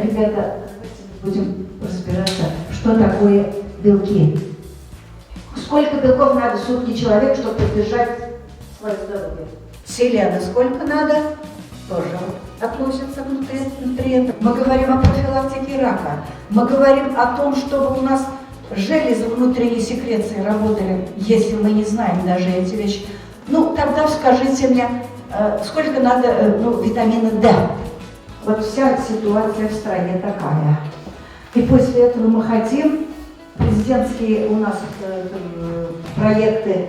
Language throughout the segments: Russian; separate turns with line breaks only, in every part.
Ребята, будем разбираться, что такое белки. Сколько белков надо в сутки человеку, чтобы поддержать свое здоровье? Селена сколько надо? Тоже относится к нутриентам. Мы говорим о профилактике рака. Мы говорим о том, чтобы у нас железы внутренней секреции работали, если мы не знаем даже эти вещи. Ну, тогда скажите мне, сколько надо витамина D. Вот вся ситуация в стране такая. И после этого мы хотим президентские у нас проекты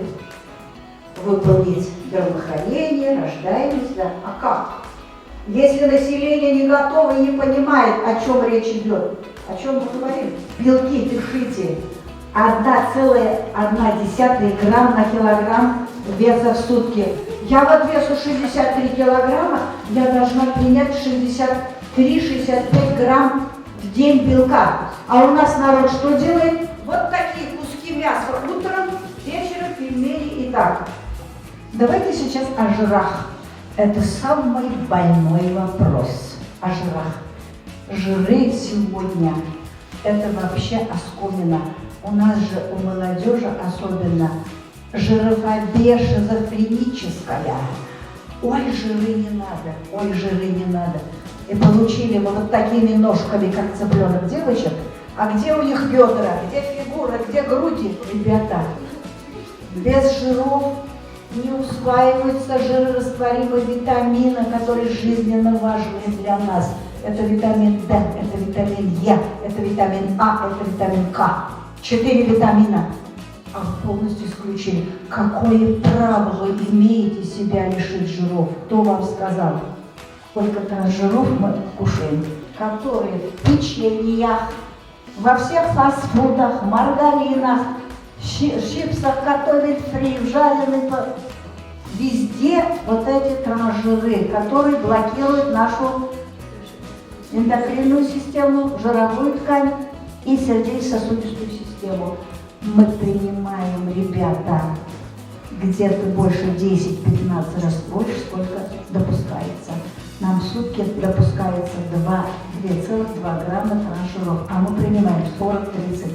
выполнить здравоохранение, рождаемость, да. А как? Если население не готово и не понимает, о чем речь идет, о чем мы говорим? Белки, пишите, 1,1 грамм на килограмм веса в сутки. Я вот весу 63 килограмма, я должна принять 63-65 грамм в день белка. А у нас народ что делает? Вот такие куски мяса утром, вечером, пельмени и так. Давайте сейчас о жирах. Это самый больной вопрос о жирах. Жиры сегодня – это вообще оскомина. У нас же, у молодежи особенно, жирофобия шизофреническая. Ой, жиры не надо, ой, жиры не надо. И получили мы вот такими ножками, как цыпленок девочек. А где у них бедра, где фигура, где груди? Ребята, без жиров не усваиваются жирорастворимые витамины, которые жизненно важны для нас. Это витамин D, это витамин Е, это витамин А, это витамин К. 4 витамина. А вы полностью исключили. Какое право вы имеете себя лишить жиров? Кто вам сказал? Сколько-то жиров мы кушаем, которые в печеньях, во всех фастфудах, маргаринах, чипсах, которые фри, жареных, везде вот эти трансжиры, которые блокируют нашу эндокринную систему, жировую ткань и сердечно-сосудистую систему. Мы принимаем, ребята, где-то больше 10-15 раз больше, сколько допускается. Нам в сутки допускается 2,2 грамма трансжиров, а мы принимаем 40-30.